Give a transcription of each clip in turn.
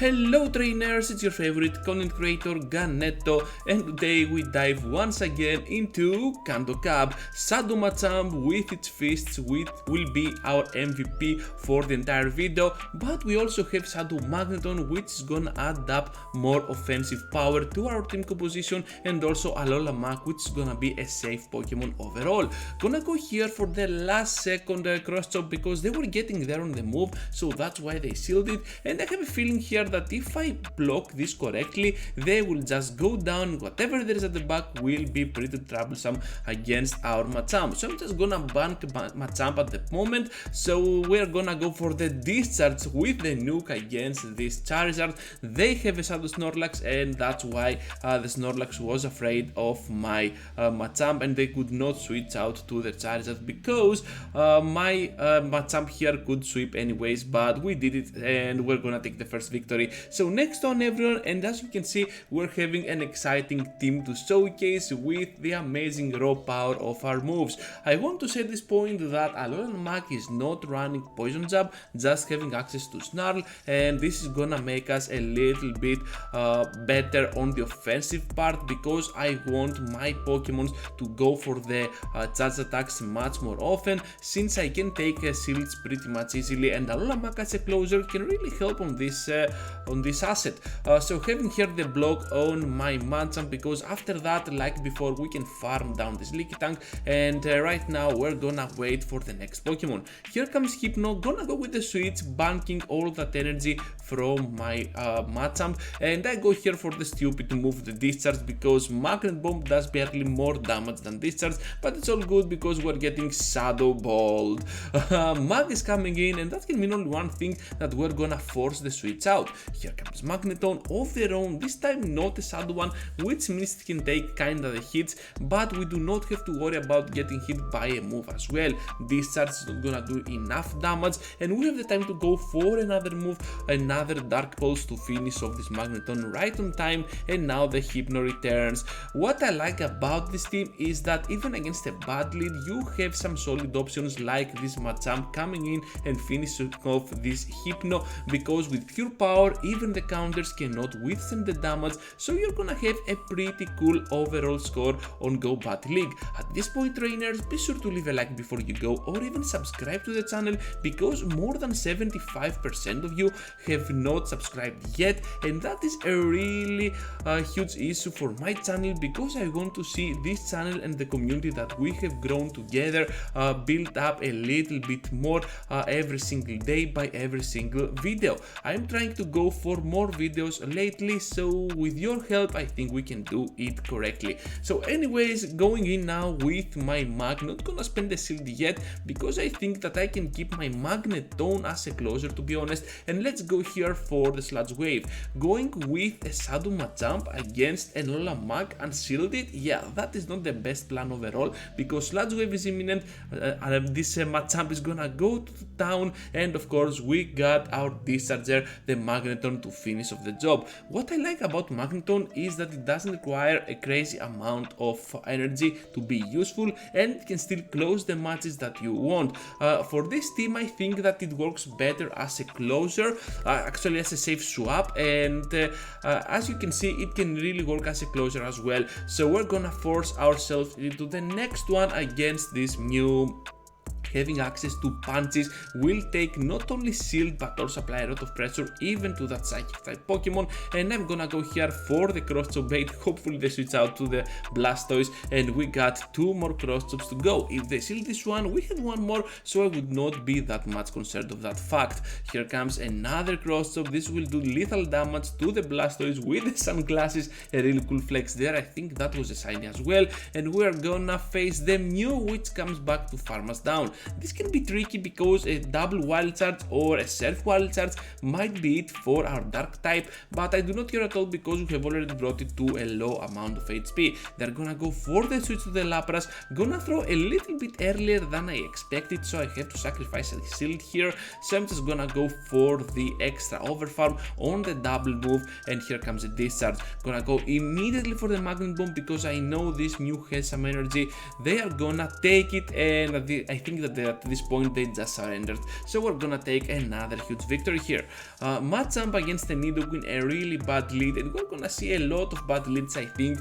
Hello trainers, it's your favorite content creator Ganeto, and today we dive once again into Kanto Cup. Shadow Machamp with its fists will be our MVP for the entire video, but we also have Shadow Magneton, which is gonna add up more offensive power to our team composition, and also Alolan Muk, which is gonna be a safe Pokemon overall. Gonna go here for the last second cross chop because they were getting there on the move, so that's why they sealed it, and I have a feeling here that if I block this correctly, they will just go down. Whatever there is at the back will be pretty troublesome against our Machamp. So I'm just gonna ban Machamp at the moment. So we're gonna go for the discharge with the nuke against this Charizard. They have a Shadow Snorlax, and that's why the Snorlax was afraid of my Machamp, and they could not switch out to the Charizard because my Machamp here could sweep anyways, but we did it and we're gonna take the first victory. So next on everyone, and as you can see, we're having an exciting team to showcase with the amazing raw power of our moves. I want to say at this point that Alolan Muk is not running Poison Jab, just having access to Snarl, and this is gonna make us a little bit better on the offensive part because I want my Pokemons to go for the charge attacks much more often, since I can take shields pretty much easily, and Alolan Muk as a closer can really help on this asset. So having here the block on my Machamp, because after that, like before, we can farm down this Leaky Tank, and right now we're gonna wait for the next Pokemon. Here comes Hypno, gonna go with the switch, banking all that energy from my Machamp, and I go here for the stupid move, the discharge, because Magnet Bomb does barely more damage than discharge, but it's all good because we're getting Shadow Balled. Mug is coming in, and that can mean only one thing, that we're gonna force the switch out. Here comes Magneton of their own, this time not a Shadow one, which means it can take kinda the hits, but we do not have to worry about getting hit by a move as well. Discharge is not gonna do enough damage, and we have the time to go for another move, another Dark Pulse to finish off this Magneton right on time, and now the Hypno returns. What I like about this team is that even against a bad lead, you have some solid options like this Machamp coming in and finishing off this Hypno, because with pure power, even the counters cannot withstand the damage, so you're gonna have a pretty cool overall score on Go Battle League. At this point trainers, be sure to leave a like before you go, or even subscribe to the channel, because more than 75% of you have not subscribed yet, and that is a really huge issue for my channel, because I want to see this channel and the community that we have grown together build up a little bit more every single day by every single video. I'm trying to go for more videos lately, so with your help I think we can do it correctly. So anyways, going in now with my Mug, not gonna spend the shield yet because I think that I can keep my Magneton as a closer, to be honest, and let's go here for the Sludge Wave. Going with a Shadow Machamp against an Alolan Muk and shield it, yeah, that is not the best plan overall, because Sludge Wave is imminent, this Machamp is gonna go to town, and of course we got our Discharger, the Magneton, to finish off the job. What I like about Magneton is that it doesn't require a crazy amount of energy to be useful, and it can still close the matches that you want. For this team, I think that it works better as a closer, actually as a safe swap, and as you can see, it can really work as a closer as well. So we're gonna force ourselves into the next one against this new. Having access to punches will take not only shield but also apply a lot of pressure even to that psychic type Pokemon, and I'm gonna go here for the cross chop bait. Hopefully they switch out to the Blastoise, and we got two more cross chops to go. If they shield this one, we had one more, so I would not be that much concerned of that fact. Here comes another cross chop. This will do lethal damage to the Blastoise with the sunglasses, a really cool flex there. I think that was a shiny as well, and we are gonna face the Mew, which comes back to farm us down. This can be tricky because a double wild charge or a self wild charge might be it for our dark type, but I do not care at all because we have already brought it to a low amount of HP. They're gonna go for the switch to the Lapras, gonna throw a little bit earlier than I expected, so I have to sacrifice a shield here, so I'm just gonna go for the extra overfarm on the double move, and here comes a discharge. Gonna go immediately for the Magnet Bomb because I know this Mew has some energy. They are gonna take it, and I think that at this point they just surrendered. So we're gonna take another huge victory here. Machamp against the Nidoqueen, a really bad lead, and we're gonna see a lot of bad leads, I think,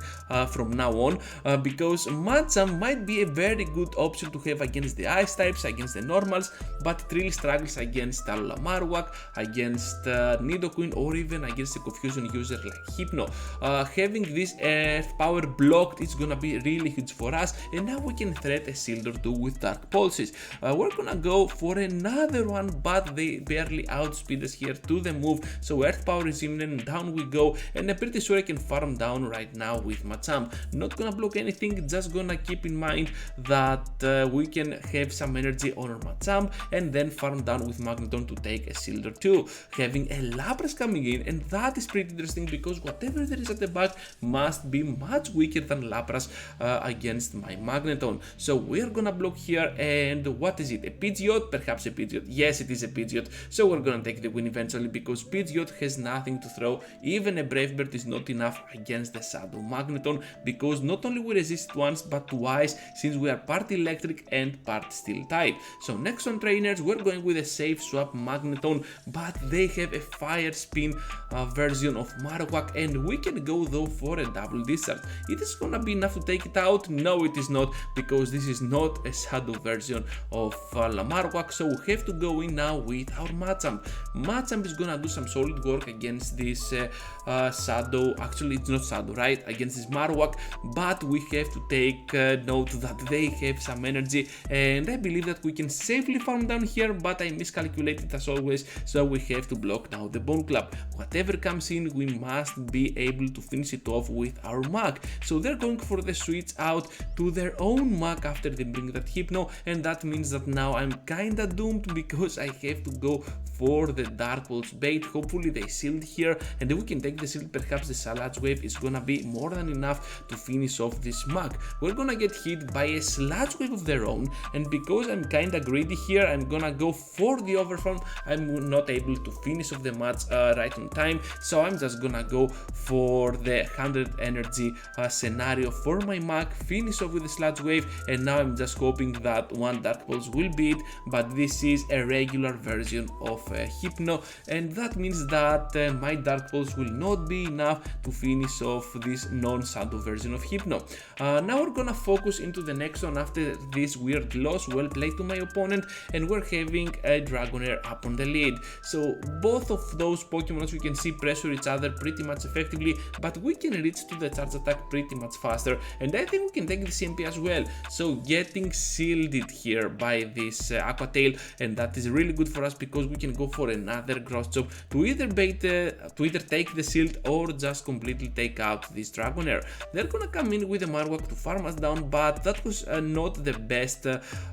from now on, because Machamp might be a very good option to have against the ice types, against the normals, but it really struggles against Alolan Muk, against Nidoqueen, or even against a confusion user like Hypno. Having this earth power blocked is gonna be really huge for us, and now we can threat a shield or two with dark pulses. We're gonna go for another one, but they barely outspeed us here to the move, so earth power is imminent, down we go, and I'm pretty sure I can farm down right now with Machamp. Not gonna block anything, just gonna keep in mind that we can have some energy on our Machamp and then farm down with Magneton to take a shield or two. Having a Lapras coming in, and that is pretty interesting because whatever there is at the back must be much weaker than Lapras against my Magneton. So we're gonna block here, and what is it? A Pidgeot? Perhaps a Pidgeot. Yes, it is a Pidgeot. So we're gonna take the win eventually because Pidgeot has nothing to throw. Even a Brave Bird is not enough against the Shadow Magneton, because not only we resist it once but twice, since we are part electric and part steel type. So next on trainers, we're going with a safe swap Magneton, but they have a fire spin version of Marowak, and we can go though for a double discharge. It is gonna be enough to take it out. No, it is not, because this is not a shadow version of Marowak, so we have to go in now with our Machamp. Machamp is gonna do some solid work against this shadow. Actually, it's not shadow, right? Against this Marowak, but we have to take note that they have some energy, and I believe that we can safely farm down here, but I miscalculated as always, so we have to block now the Bone Club. Whatever comes in, we must be able to finish it off with our Muk. So they're going for the switch out to their own Muk after they bring that Hypno, and that means that now I'm kinda doomed because I have to go for the Dark Pulse bait. Hopefully they shield here, and if we can take the shield, perhaps the Sludge Wave is gonna be more than enough to finish off this Muk. We're gonna get hit by a Sludge Wave of their own, and because I'm kinda greedy here, I'm gonna go for the Overform. I'm not able to finish off the match right on time, so I'm just gonna go for the 100 energy scenario for my Muk, finish off with the Sludge Wave, and now I'm just hoping that one Dark Pulse will beat, but this is a regular version of Hypno, and that means that my Dark Pulse will not be enough to finish off this non-shadow version of Hypno. Now we're gonna focus into the next one after this weird loss. Well played to my opponent, and we're having a Dragonair up on the lead. So both of those Pokemon, as we can see, pressure each other pretty much effectively, but we can reach to the charge attack pretty much faster, and I think we can take the CMP as well. So getting shielded here by this Aqua Tail, and that is really good for us because we can go for another Gross Chop to either take the shield or just completely take out this Dragonair. They're gonna come in with a Marowak to farm us down, but that was not the best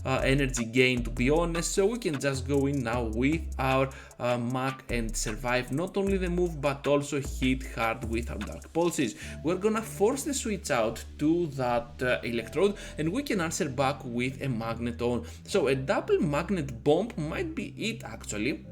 energy gain, to be honest, so we can just go in now with our Muk and survive not only the move but also hit hard with our Dark Pulses. We're gonna force the switch out to that Electrode, and we can answer back with a Magneton. So a double Magnet Bomb might be it actually.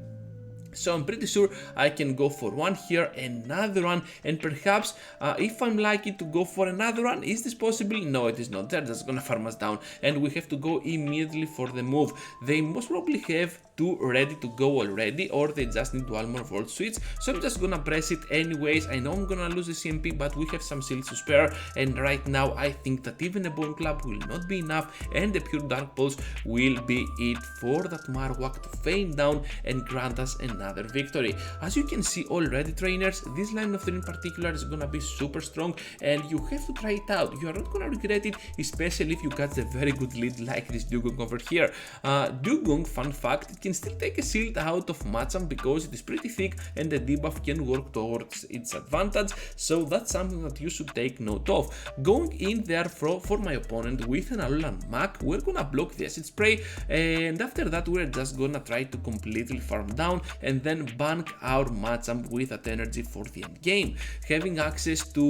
So I'm pretty sure I can go for one here, another one, and perhaps if I'm lucky to go for another one. Is this possible? No, it is not. They're just gonna farm us down, and we have to go immediately for the move. They most probably have two ready to go already, or they just need one more Volt Switch, so I'm just gonna press it anyways. I know I'm gonna lose the CMP, but we have some shields to spare, and right now I think that even a Bone Club will not be enough, and the pure Dark Pulse will be it for that Marowak to feign down and grant us another victory. As you can see already, trainers, this line of 3 in particular is gonna be super strong, and you have to try it out. You are not gonna regret it, especially if you catch a very good lead like this Dewgong over here. Dewgong, fun fact, it can still take a shield out of Machamp because it is pretty thick and the debuff can work towards its advantage, so that's something that you should take note of. Going in there for my opponent with an Alolan Muk, we're gonna block the acid spray, and after that we're just gonna try to completely farm down and then bank our Machamp with that energy for the end game. Having access to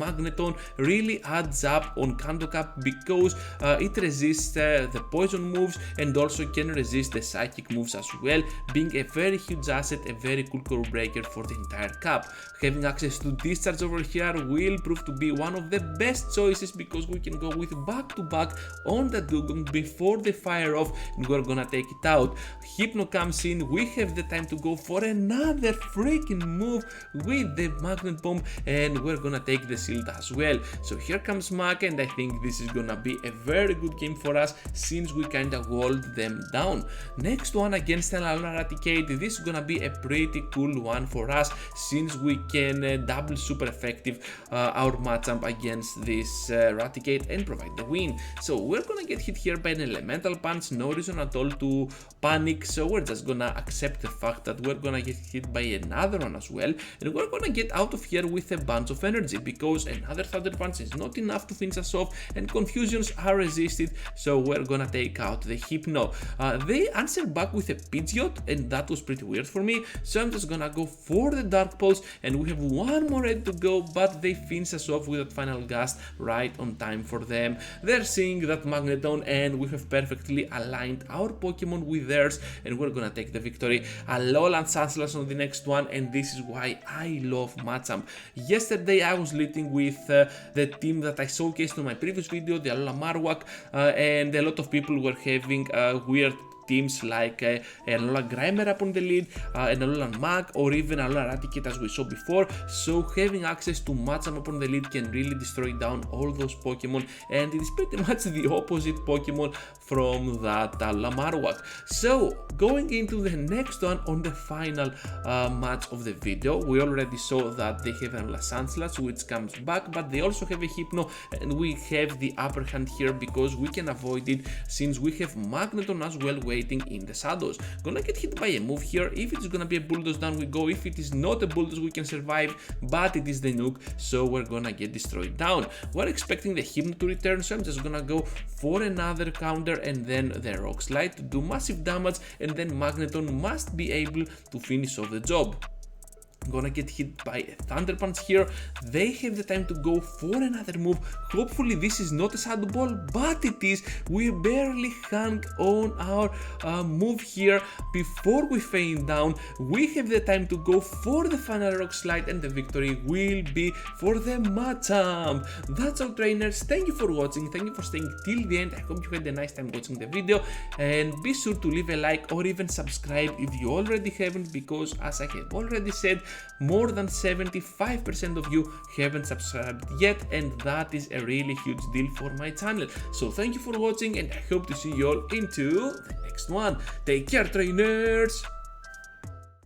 Magneton really adds up on Kanto Cup because it resists the poison moves and also can resist the psychic moves as well, being a very huge asset, a very cool core breaker for the entire cup. Having access to Discharge over here will prove to be one of the best choices because we can go with back to back on the Dewgong before they fire off and we're gonna take it out. Hypno comes in, we have the time to go for another freaking move with the Magnet Bomb and we're gonna take the shield as well. So here comes Muk, and I think this is gonna be a very good game for us since we kinda walled them down. Next one against an Alolan Raticate, this is gonna be a pretty cool one for us since we can double super effective our Machamp against this Raticate and provide the win. So we're gonna get hit here by an Elemental Punch, no reason at all to panic, so we're just gonna accept the fact that we're gonna get hit by another one as well, and we're gonna get out of here with a bunch of energy because another Thunder Punch is not enough to finish us off and confusions are resisted, so we're gonna take out the Hypno. They answered back with a Pidgeot and that was pretty weird for me, so I'm just gonna go for the Dark Pulse and we have one more ready to go, but they finish us off with that final gust right on time for them. They're seeing that Magneton and we have perfectly aligned our Pokemon with theirs and we're gonna take the victory. Alolan Sandslash on the next one, and this is why I love Machamp. Yesterday I was leading with the team that I showcased on my previous video, the Alolan Marowak, and a lot of people were having weird teams like an Alolan Grimer up on the lead, an Alolan Muk, or even Alolan Raticate as we saw before, so having access to Machamp up on the lead can really destroy down all those Pokemon, and it is pretty much the opposite Pokemon from that Alolan Marowak. So going into the next one on the final match of the video, we already saw that they have an Alolan Sandslash which comes back, but they also have a Hypno and we have the upper hand here because we can avoid it since we have Magneton as well waiting in the shadows. Gonna get hit by a move here. If it's gonna be a Bulldoze, down we go. If it is not a Bulldoze, we can survive, but it is the Nuke, so we're gonna get destroyed down. We're expecting the Hypno to return, so I'm just gonna go for another counter and then the Rock Slide to do massive damage, and then Magneton must be able to finish off the job. Gonna get hit by a Thunder Punch here. They have the time to go for another move. Hopefully this is not a Shadow Ball, but it is. We barely hung on our move here before we faint down. We have the time to go for the final Rock Slide and the victory will be for the Machamp. That's all, trainers. Thank you for watching. Thank you for staying till the end. I hope you had a nice time watching the video, and be sure to leave a like or even subscribe if you already haven't, because as I have already said, more than 75% of you haven't subscribed yet, and that is a really huge deal for my channel. So thank you for watching and I hope to see you all into the next one. Take care, trainers!